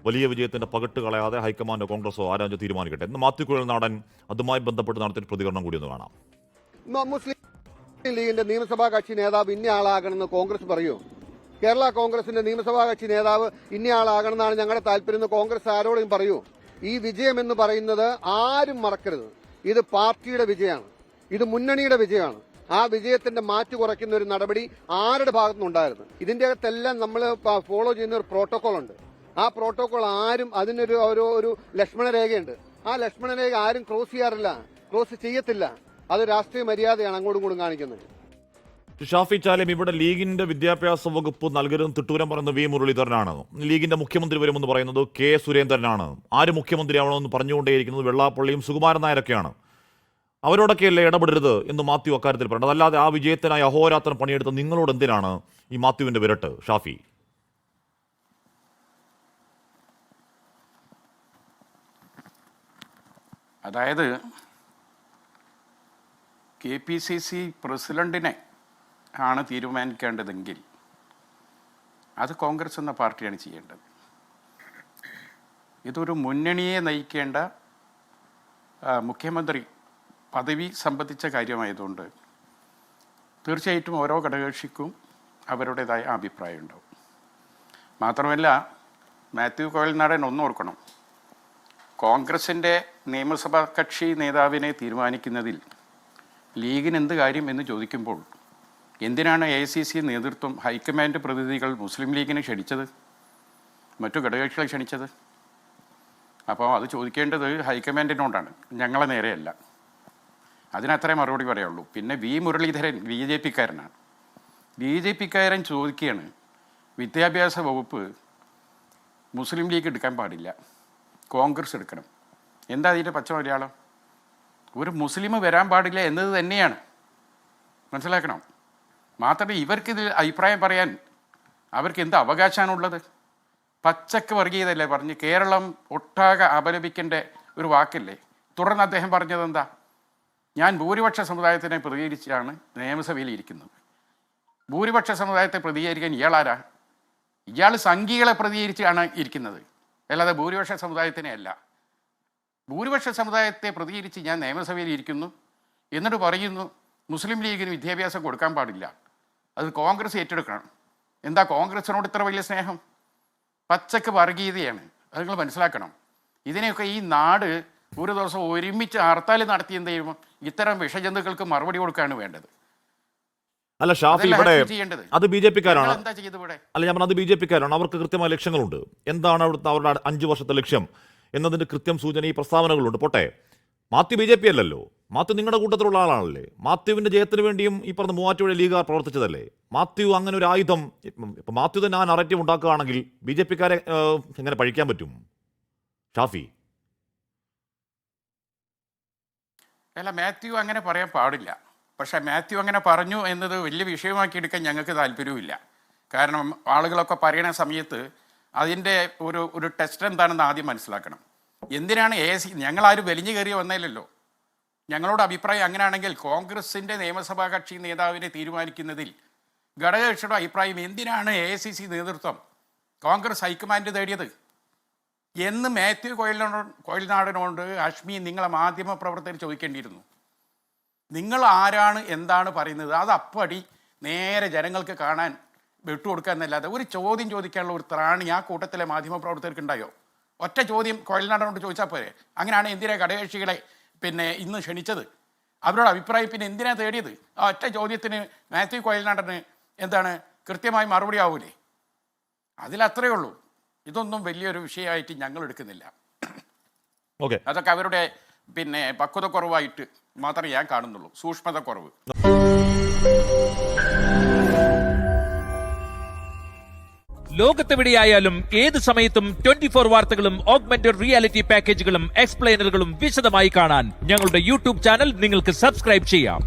വലിയ വിജയത്തിന്റെ പകട്ട് കളയാതെ ഹൈക്കമാൻഡോ കോൺഗ്രസോ ആരാഞ്ഞ് തീരുമാനിക്കട്ടെ എന്ന് മാത്യു കുഴൽനാടൻ അതുമായി ബന്ധപ്പെട്ട് നടത്തിയ പ്രതികരണം കൂടി ഒന്ന് കാണാം. മുസ്ലിം ലീഗിന്റെ നിയമസഭാ കക്ഷി നേതാവ് ഇന്ന ആളാകണമെന്ന് കോൺഗ്രസ് പറയൂ? കേരള കോൺഗ്രസിന്റെ നിയമസഭാ കക്ഷി നേതാവ് ഇന്ന ആളാകണമെന്നാണ് ഞങ്ങളുടെ താല്പര്യം കോൺഗ്രസ് ആരോടും പറയൂ. ഈ വിജയം എന്ന് പറയുന്നത് ആരും മറക്കരുത്. ഇത് പാർട്ടിയുടെ വിജയമാണ്, ഇത് മുന്നണിയുടെ വിജയമാണ്. ആ വിജയത്തിന്റെ മാറ്റ് കുറയ്ക്കുന്ന ഒരു നടപടി ആരുടെ ഭാഗത്തുനിന്നുണ്ടായിരുന്നു? ഇതിന്റെ അകത്തെല്ലാം നമ്മൾ ഫോളോ ചെയ്യുന്ന ഒരു പ്രോട്ടോകോൾ ഉണ്ട്. ആ പ്രോട്ടോകോൾ ആരും അതിനൊരു ഒരു ലക്ഷ്മണരേഖയുണ്ട്. ആ ലക്ഷ്മണരേഖ ആരും ക്രോസ് ചെയ്യാറില്ല, ക്രോസ് ചെയ്യത്തില്ല. അത് രാഷ്ട്രീയ മര്യാദയാണ് അങ്ങോട്ടും ഇങ്ങോട്ടും കാണിക്കുന്നത്. ഷാഫി ചാലിം, ഇവിടെ ലീഗിന്റെ വിദ്യാഭ്യാസ വകുപ്പ് നൽകരുതെന്ന് തിട്ടൂരം പറയുന്നത് വി മുരളീധരനാണ്. ലീഗിന്റെ മുഖ്യമന്ത്രി വരുമെന്ന് പറയുന്നത് കെ സുരേന്ദ്രനാണ്. ആര് മുഖ്യമന്ത്രിയാവണമെന്ന് പറഞ്ഞുകൊണ്ടേയിരിക്കുന്നത് വെള്ളാപ്പള്ളിയും സുകുമാരൻ നായരൊക്കെയാണ്. അവരോടൊക്കെയല്ലേ ഇടപെടരുത് എന്ന് മാത്യു അക്കാര്യത്തിൽ പറഞ്ഞത്. അല്ലാതെ ആ വിജയത്തിനായി അഹോരാത്രം പണിയെടുത്ത നിങ്ങളോട് എന്തിനാണ് ഈ മാത്യുവിന്റെ വിരട്ട്? ഷാഫി, അതായത് KPCC പ്രസിഡന്റിനെ ആണ് തീരുമാനിക്കേണ്ടതെങ്കിൽ അത് കോൺഗ്രസ് എന്ന പാർട്ടിയാണ് ചെയ്യേണ്ടത്. ഇതൊരു മുന്നണിയെ നയിക്കേണ്ട മുഖ്യമന്ത്രി പദവി സംബന്ധിച്ച കാര്യമായതുകൊണ്ട് തീർച്ചയായിട്ടും ഓരോ ഘടകകക്ഷിക്കും അവരുടേതായ അഭിപ്രായം ഉണ്ടാവും. മാത്രമല്ല, മാത്യു കുഴൽനാടൻ ഒന്നോർക്കണം, കോൺഗ്രസിൻ്റെ നിയമസഭാ കക്ഷി നേതാവിനെ തീരുമാനിക്കുന്നതിൽ ലീഗിന് എന്ത് കാര്യം എന്ന് ചോദിക്കുമ്പോൾ എന്തിനാണ് AICC നേതൃത്വം ഹൈക്കമാൻഡ് പ്രതിനിധികൾ മുസ്ലിം ലീഗിനെ ക്ഷണിച്ചത്, മറ്റു ഘടകകക്ഷികളെ ക്ഷണിച്ചത്? അപ്പോൾ അത് ചോദിക്കേണ്ടത് ഹൈക്കമാൻഡിനോടാണ്, ഞങ്ങളെ നേരെയല്ല. അതിനത്രേ മറുപടി പറയുള്ളൂ. പിന്നെ വി മുരളീധരൻ BJP-കാരനാണ്. BJP-കാരൻ ചോദിക്കുകയാണ്, വിദ്യാഭ്യാസ വകുപ്പ് മുസ്ലിം ലീഗ് എടുക്കാൻ പാടില്ല, കോൺഗ്രസ് എടുക്കണം. എന്താ അതിൻ്റെ പച്ച മലയാളം? ഒരു മുസ്ലിം വരാൻ പാടില്ല എന്നത് തന്നെയാണ്, മനസ്സിലാക്കണം. മാത്രമല്ല, ഇവർക്കിതിൽ അഭിപ്രായം പറയാൻ അവർക്ക് എന്ത് അവകാശമാണുള്ളത്? പച്ചക്ക് വർഗീയതല്ലേ പറഞ്ഞ് കേരളം ഒട്ടാകെ അപലപിക്കേണ്ട ഒരു വാക്കല്ലേ? തുടർന്ന് അദ്ദേഹം പറഞ്ഞത് എന്താ? ഞാൻ ഭൂരിപക്ഷ സമുദായത്തിനെ പ്രതികരിച്ചാണ് നിയമസഭയിൽ ഇരിക്കുന്നത്. ഭൂരിപക്ഷ സമുദായത്തെ പ്രതികരിക്കാൻ ഇയാളാരാ? ഇയാൾ സംഘികളെ പ്രതികരിച്ചാണ് ഇരിക്കുന്നത്, അല്ലാതെ ഭൂരിപക്ഷ സമുദായത്തിനെ അല്ല. ഭൂരിപക്ഷ സമുദായത്തെ പ്രതികരിച്ച് ഞാൻ നിയമസഭയിൽ ഇരിക്കുന്നു എന്നിട്ട് പറയുന്നു മുസ്ലിം ലീഗിന് വിദ്യാഭ്യാസം കൊടുക്കാൻ പാടില്ല, അത് കോൺഗ്രസ് ഏറ്റെടുക്കണം. എന്താ കോൺഗ്രസിനോട് ഇത്ര വലിയ സ്നേഹം? പച്ചക്ക് വർഗീയതയാണ്, അത് നിങ്ങൾ മനസ്സിലാക്കണം. ഇതിനെയൊക്കെ ഈ നാട് ഒരു ദിവസം ഒരുമിച്ച് ഹർത്താൽ നടത്തി എന്ത് ചെയ്യുമ്പോൾ ഇത്തരം വിഷജന്തുക്കൾക്ക് മറുപടി കൊടുക്കുകയാണ് വേണ്ടത്. അല്ല ഷാഫി, ഇവിടെ അത് BJP-കാരാണ്. അല്ല, ഞാൻ പറഞ്ഞത് അത് BJP-കാരാണ്. അവർക്ക് കൃത്യമായ ലക്ഷ്യങ്ങളുണ്ട്. എന്താണ് അവിടുത്തെ അവരുടെ 5 വർഷത്തെ ലക്ഷ്യം എന്നതിന്റെ കൃത്യം സൂചന ഈ പ്രസ്താവനകളുണ്ട്. പോട്ടെ, മാത്യു BJP അല്ലല്ലോ, മാത്യു നിങ്ങളുടെ കൂട്ടത്തിലുള്ള ആളാണല്ലേ. മാത്യുവിന്റെ ജയത്തിന് വേണ്ടിയും ഈ പറഞ്ഞ മൂവാറ്റുപുഴ ലീഗുകാർ പ്രവർത്തിച്ചതല്ലേ. മാത്യു അങ്ങനെ ഒരു ആയുധം, ഇപ്പം മാത്യു തന്നെ ആ നറേറ്റീവ് ഉണ്ടാക്കുകയാണെങ്കിൽ BJP-കാരെ എങ്ങനെ പഴിക്കാൻ പറ്റും ഷാഫി? അല്ല, മാത്യു അങ്ങനെ പറയാൻ പാടില്ല. പക്ഷേ മാത്യു അങ്ങനെ പറഞ്ഞു എന്നത് വലിയ വിഷയമാക്കി എടുക്കാൻ ഞങ്ങൾക്ക് താല്പര്യവുമില്ല. കാരണം ആളുകളൊക്കെ പറയണ സമയത്ത് അതിൻ്റെ ഒരു ടെസ്റ്റ് എന്താണെന്ന് ആദ്യം മനസ്സിലാക്കണം. എന്തിനാണ് ഞങ്ങളാരും വലിഞ്ഞു കയറി വന്നേലല്ലോ. ഞങ്ങളോട് അഭിപ്രായം അങ്ങനെയാണെങ്കിൽ കോൺഗ്രസിൻ്റെ നിയമസഭാ കക്ഷി നേതാവിനെ തീരുമാനിക്കുന്നതിൽ ഘടകകക്ഷിയുടെ അഭിപ്രായം എന്തിനാണ് AICC നേതൃത്വം കോൺഗ്രസ് ഹൈക്കമാൻഡ് തേടിയത് എന്ന് മാത്യു കുഴൽനാടനോട് ഹാഷ്മി നിങ്ങളെ മാധ്യമ പ്രവർത്തകർ ചോദിക്കേണ്ടിയിരുന്നു. നിങ്ങൾ ആരാണ് എന്താണ് പറയുന്നത് അത് അപ്പടി നേരെ ജനങ്ങൾക്ക് കാണാൻ വിട്ടുകൊടുക്കുക എന്നല്ലാതെ ഒരു ചോദ്യം ചോദിക്കാനുള്ള ഒരു ത്രാണി ആ കൂട്ടത്തിലെ മാധ്യമ പ്രവർത്തകർക്ക് ഉണ്ടായോ? ഒറ്റ ചോദ്യം കുഴൽനാടനോട് ചോദിച്ചാൽ പോരെ. അങ്ങനെയാണ് എന്തിനാ ഘടകകക്ഷികളെ ഇന്ന് ക്ഷണിച്ചത്? അവരുടെ അഭിപ്രായം പിന്നെ എന്തിനാ തേടിയത്? ആ ഒറ്റ ചോദ്യത്തിന് മാത്യു കുഴൽനാടന് കൃത്യമായി മറുപടി ആവൂലേ? അതിലത്രയേ ഉള്ളൂ. ഇതൊന്നും വലിയൊരു വിഷയമായിട്ട് ഞങ്ങൾ എടുക്കുന്നില്ല. അതൊക്കെ അവരുടെ പക്വത കുറവായിട്ട് മാത്രമേ ഞാൻ കാണുന്നുള്ളൂ, സൂക്ഷ്മത കുറവ്. ലോകത്തെവിടെയായാലും ഏത് സമയത്തും 24 വാർത്തകളും ഓഗ്മെന്റഡ് റിയാലിറ്റി പാക്കേജുകളും എക്സ്പ്ലെയിനറുകളും വിശദമായി കാണാൻ ഞങ്ങളുടെ YouTube ചാനൽ നിങ്ങൾക്ക് സബ്സ്ക്രൈബ് ചെയ്യാം.